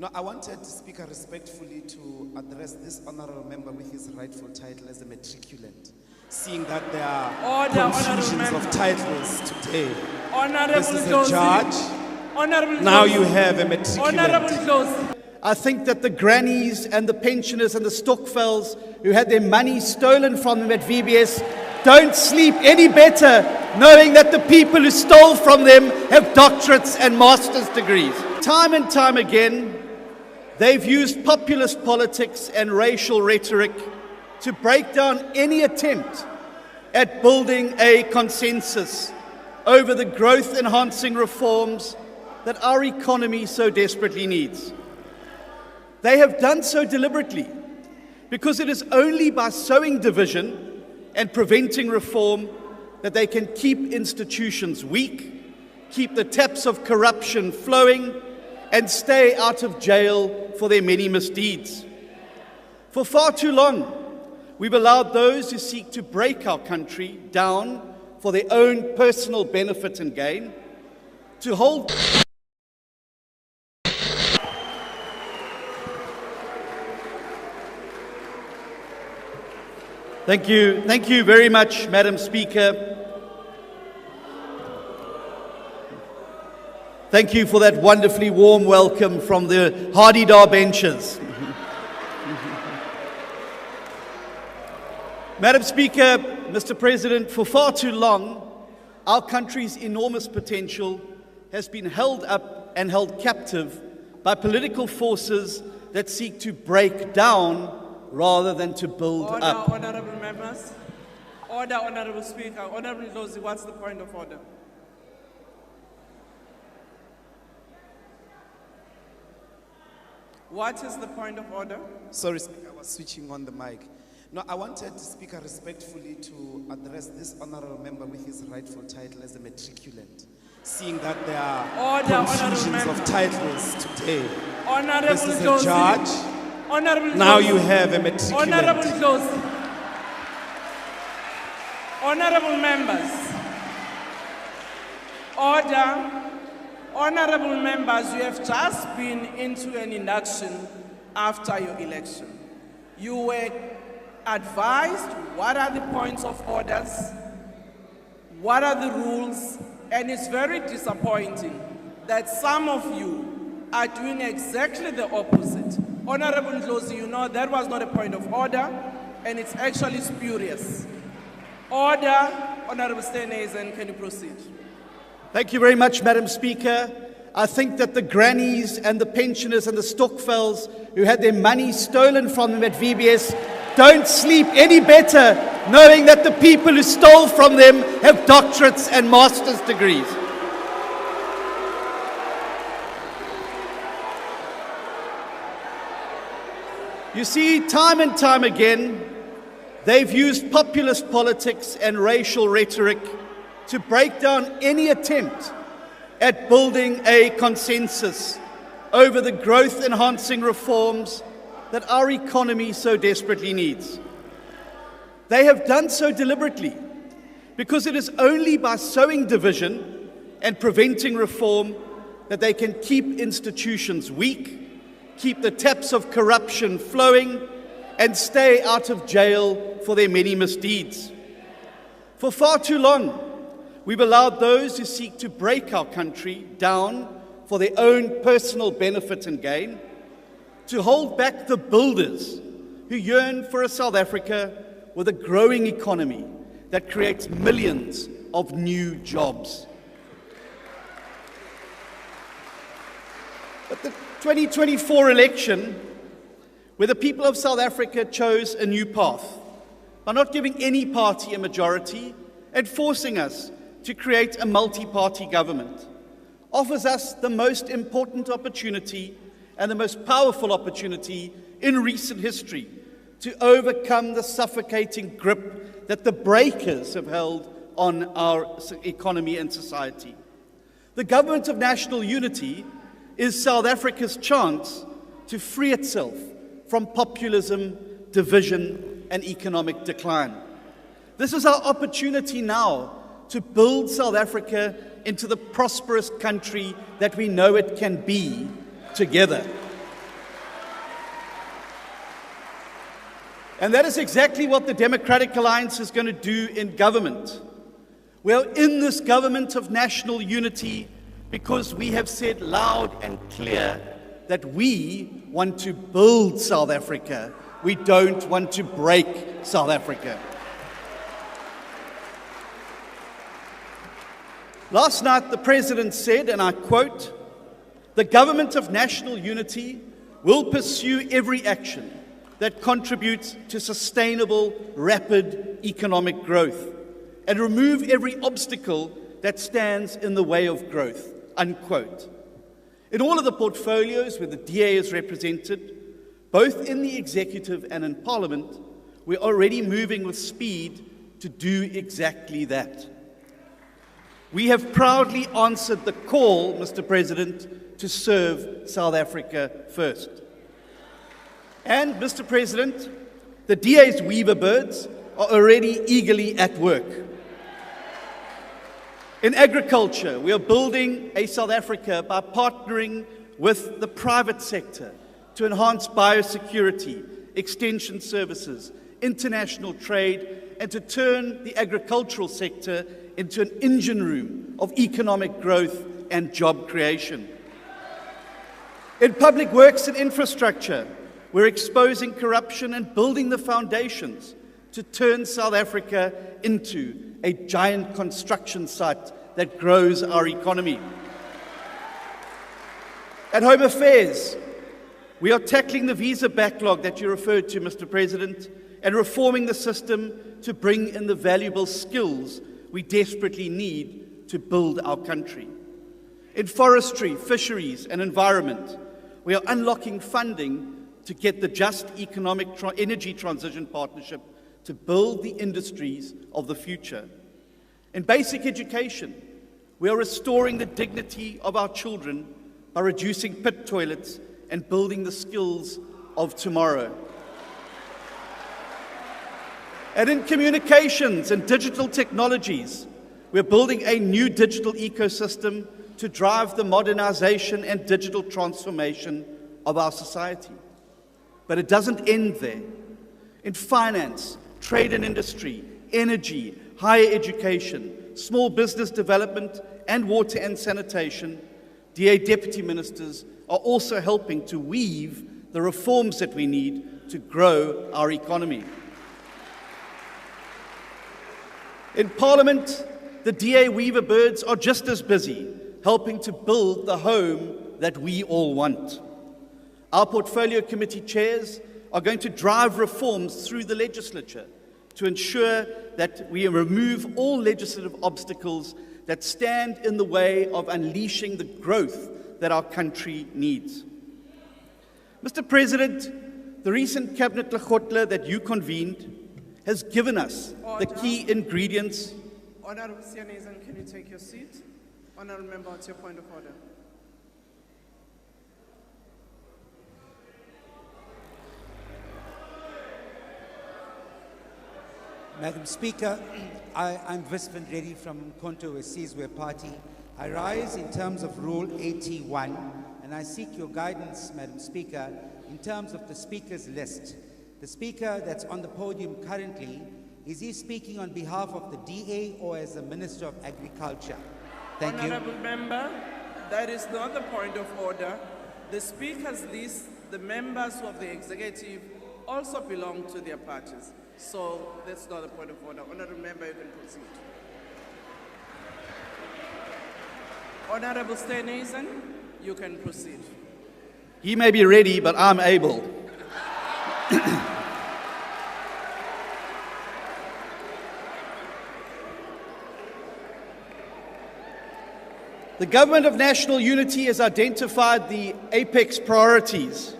No, I wanted Speaker respectfully to address this honourable member with his rightful title as a matriculant, seeing that there are confusions of titles today. This is a judge. Now you have a matriculant. I think that the grannies and the pensioners and the Stokvels who had their money stolen from them at VBS don't sleep any better knowing that the people who stole from them have doctorates and master's degrees. Time and time again, they've used populist politics and racial rhetoric to break down any attempt at building a consensus over the growth-enhancing reforms that our economy so desperately needs. They have done so deliberately because it is only by sowing division and preventing reform that they can keep institutions weak, keep the taps of corruption flowing, and stay out of jail for their many misdeeds. For far too long, we've allowed those who seek to break our country down for their own personal benefit and gain to hold. Thank you very much, Madam Speaker. Thank you for that wonderfully warm welcome from the Hardy-Dar benches. Madam Speaker, Mr. President, for far too long, our country's enormous potential has been held up and held captive by political forces that seek to break down rather than to build up. Honourable members. Order, Honourable Speaker. Honourable Ndlozi, what's the point of order? What is the point of order? Sorry, Speaker, I was switching on the mic. No, I wanted Speaker respectfully to address this honourable member with his rightful title as a matriculant, seeing that there are confusions of titles today. This is a judge. Now you have a matriculant. Honourable Ndlozi. Honourable members. Order. Honourable members, you have just been into an induction after your election. You were advised what are the points of orders, what are the rules, and it's very disappointing that some of you are doing exactly the opposite. Honourable Ndlozi, you know that was not a point of order, and it's actually spurious. Order. Honourable Steenhuisen, can you proceed? Thank you very much, Madam Speaker. I think that the grannies and the pensioners and the Stokvels who had their money stolen from them at VBS don't sleep any better knowing that the people who stole from them have doctorates and master's degrees. You see, time and time again, they've used populist politics and racial rhetoric to break down any attempt at building a consensus over the growth-enhancing reforms that our economy so desperately needs. They have done so deliberately because it is only by sowing division and preventing reform that they can keep institutions weak, keep the taps of corruption flowing, and stay out of jail for their many misdeeds. For far too long, we've allowed those who seek to break our country down for their own personal benefit and gain to hold back the builders who yearn for a South Africa with a growing economy that creates millions of new jobs. But the 2024 election, where the people of South Africa chose a new path by not giving any party a majority and forcing us to create a multi-party government, offers us the most important opportunity and the most powerful opportunity in recent history to overcome the suffocating grip that the breakers have held on our economy and society. The government of national unity is South Africa's chance to free itself from populism, division, and economic decline. This is our opportunity now to build South Africa into the prosperous country that we know it can be together. And that is exactly what the Democratic Alliance is going to do in government. We are in this government of national unity because we have said loud and clear that we want to build South Africa. We don't want to break South Africa. Last night, the President said, and I quote, "The government of national unity will pursue every action that contributes to sustainable, rapid economic growth and remove every obstacle that stands in the way of growth," unquote. In all of the portfolios where the DA is represented, both in the executive and in Parliament, we're already moving with speed to do exactly that. We have proudly answered the call, Mr. President, to serve South Africa first. And, Mr. President, the DA's Weaver birds are already eagerly at work. In agriculture, we are building a South Africa by partnering with the private sector to enhance biosecurity, extension services, international trade, and to turn the agricultural sector into an engine room of economic growth and job creation. In public works and infrastructure, we're exposing corruption and building the foundations to turn South Africa into a giant construction site that grows our economy. At Home Affairs, we are tackling the visa backlog that you referred to, Mr. President, and reforming the system to bring in the valuable skills we desperately need to build our country. In forestry, fisheries, and environment, we are unlocking funding to get the Just Economic Energy Transition Partnership to build the industries of the future. In basic education, we are restoring the dignity of our children by reducing pit toilets and building the skills of tomorrow. And in communications and digital technologies, we're building a new digital ecosystem to drive the modernization and digital transformation of our society. But it doesn't end there. In finance, trade and industry, energy, higher education, small business development, and water and sanitation, DA deputy ministers are also helping to weave the reforms that we need to grow our economy. In Parliament, the DA Weaver birds are just as busy helping to build the home that we all want. Our portfolio committee chairs are going to drive reforms through the legislature to ensure that we remove all legislative obstacles that stand in the way of unleashing the growth that our country needs. Mr. President, the recent Cabinet Lekgotla that you convened has given us the key ingredients. Honourable Steenhuisen, can you take your seat? Honourable Member, what's your point of order? Madam Speaker, I'm Visvin Reddy from Konto Sizwe Party. I rise in terms of Rule 81, and I seek your guidance, Madam Speaker, in terms of the Speaker's list. The Speaker that's on the podium currently, is he speaking on behalf of the DA or as the Minister of Agriculture? Thank you. Honourable Member, that is not the point of order. The Speaker's list, the members of the Executive also belong to their parties. So that's not a point of order. Honourable Member, you can proceed. Honourable Steenhuisen, you can proceed. He may be ready, but I'm able. The Government of National Unity has identified the apex priorities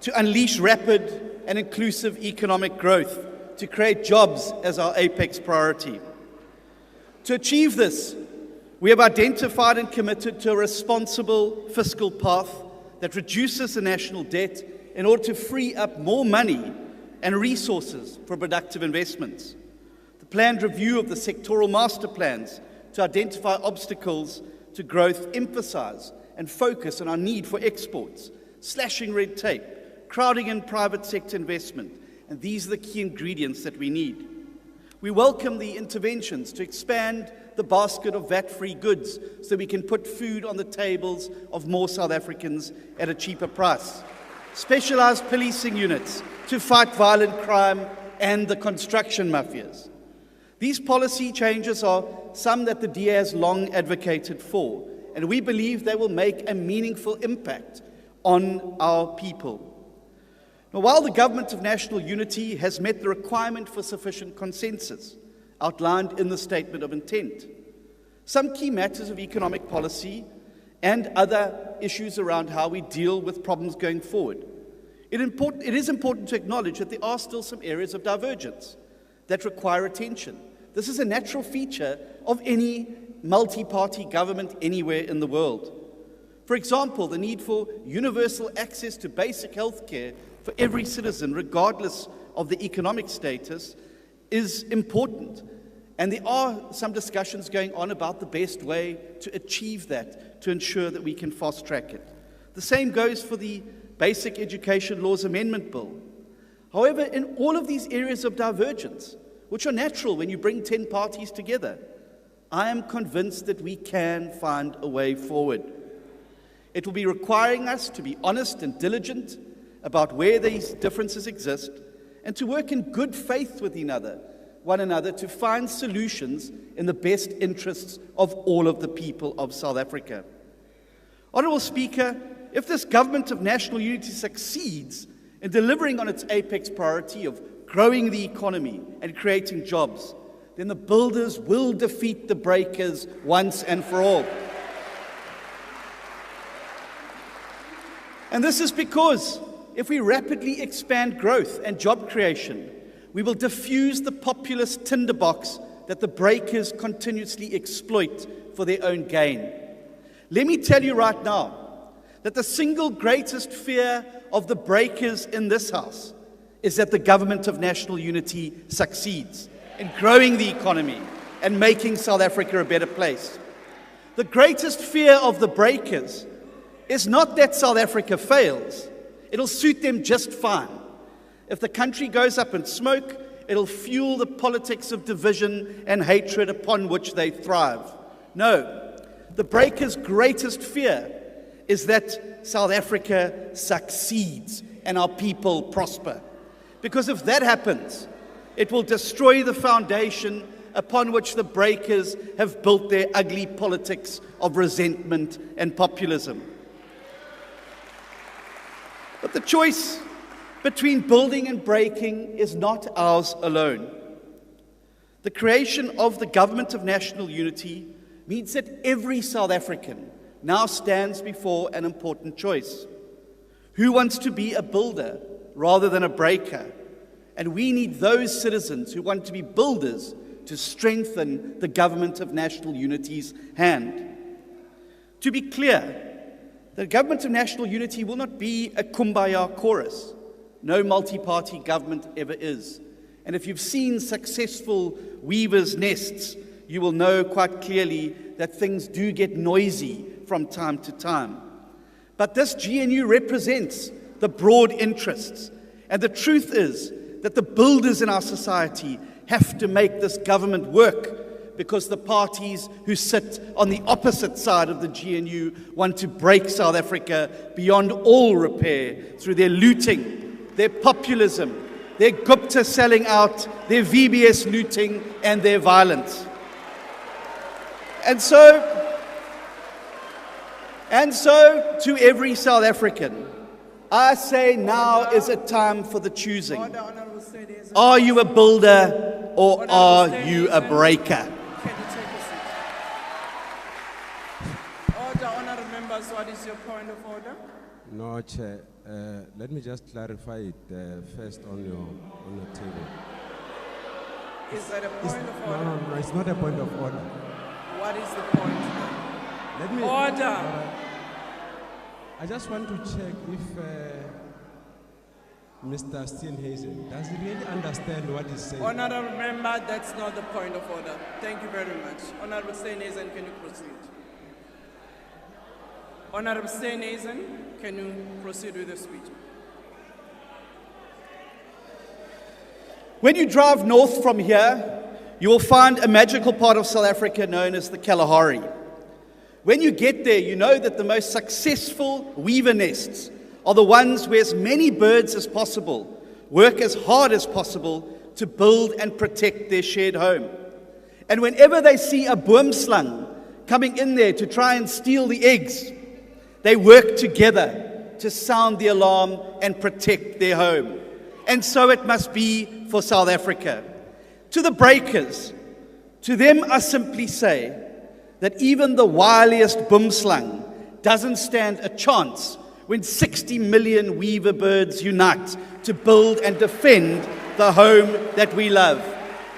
to unleash rapid and inclusive economic growth, to create jobs as our apex priority. To achieve this, we have identified and committed to a responsible fiscal path that reduces the national debt in order to free up more money and resources for productive investments. The planned review of the sectoral master plans to identify obstacles to growth emphasize and focus on our need for exports, slashing red tape, crowding in private sector investment, And these are the key ingredients that we need. We welcome the interventions to expand the basket of VAT-free goods so we can put food on the tables of more South Africans at a cheaper price. Specialized policing units to fight violent crime and the construction mafias. These policy changes are some that the DA has long advocated for, and we believe they will make a meaningful impact on our people. Now, while the Government of National Unity has met the requirement for sufficient consensus outlined in the Statement of Intent, some key matters of economic policy and other issues around how we deal with problems going forward, it is important to acknowledge that there are still some areas of divergence that require attention. This is a natural feature of any multi-party government anywhere in the world. For example, the need for universal access to basic health care for every citizen, regardless of the economic status, is important. And there are some discussions going on about the best way to achieve that, to ensure that we can fast-track it. The same goes for the Basic Education Laws Amendment Bill. However, in all of these areas of divergence, which are natural when you bring 10 parties together, I am convinced that we can find a way forward. It will be requiring us to be honest and diligent about where these differences exist and to work in good faith with one another to find solutions in the best interests of all of the people of South Africa. Honourable Speaker, if this Government of National Unity succeeds in delivering on its apex priority of growing the economy and creating jobs, then the builders will defeat the breakers once and for all. And this is because if we rapidly expand growth and job creation, we will diffuse the populist tinderbox that the breakers continuously exploit for their own gain. Let me tell you right now that the single greatest fear of the breakers in this House is that the Government of National Unity succeeds in growing the economy and making South Africa a better place. The greatest fear of the breakers is not that South Africa fails. It'll suit them just fine. If the country goes up in smoke, it'll fuel the politics of division and hatred upon which they thrive. No, the breakers' greatest fear is that South Africa succeeds and our people prosper. Because if that happens, it will destroy the foundation upon which the breakers have built their ugly politics of resentment and populism. But the choice between building and breaking is not ours alone. The creation of the Government of National Unity means that every South African now stands before an important choice. Who wants to be a builder rather than a breaker? And we need those citizens who want to be builders to strengthen the Government of National Unity's hand. To be clear, the Government of National Unity will not be a kumbaya chorus. No multi-party government ever is. And if you've seen successful weavers' nests, you will know quite clearly that things do get noisy from time to time. But this GNU represents the broad interests. And the truth is that the builders in our society have to make this government work, because the parties who sit on the opposite side of the GNU want to break South Africa beyond all repair through their looting, their populism, their Gupta selling out, their VBS looting, and their violence. And so to every South African, I say now is a time for the choosing. Are you a builder or are you a breaker? What is your point of order? No, Chair. Let me just clarify it first on your table. Is that a point of order? No, it's not a point of order. What is the point? Let me Order. I just want to check if Mr. Steenhuisen, does he really understand what he's saying? Honourable Member, that's not the point of order. Thank you very much. Honourable Steenhuisen, can you proceed? Honourable Steenhuisen, can you proceed with the speech? When you drive north from here, you will find a magical part of South Africa known as the Kalahari. When you get there, you know that the most successful weaver nests are the ones where as many birds as possible work as hard as possible to build and protect their shared home. And whenever they see a boomslang coming in there to try and steal the eggs, they work together to sound the alarm and protect their home. And so it must be for South Africa. To the breakers, to them I simply say that even the wiliest boomslang doesn't stand a chance when 60 million weaver birds unite to build and defend the home that we love.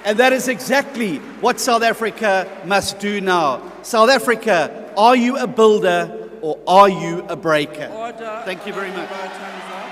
And that is exactly what South Africa must do now. South Africa, are you a builder or are you a breaker? Order. Thank you very much. Time's up.